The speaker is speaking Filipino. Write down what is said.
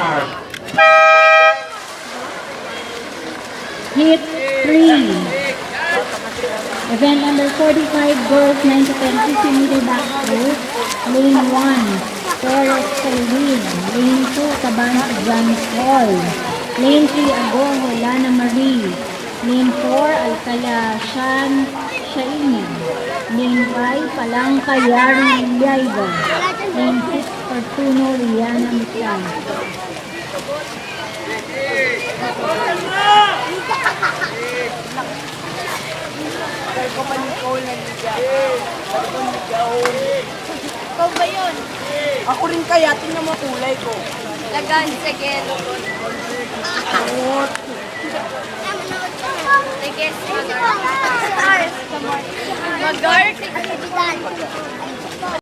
mark. Hit 3. Event number 45, girls 9 to 10 50-meter backstroke. Lane 1, Torres Selwyn. Lane 2, Cabanza John Paul. Lane 3, Agoho, Lana Marie. Lane 4, Alcala Shan Shaini. Lane 5, Palangka Yari Liaiga. Lane 6, Fortuno Rihanna Mitlan. Ikaw ba yun? Ako rin kaya, tingnan mo kulay ko. Lagan, sige. Sige, Magar. Stars. Magar.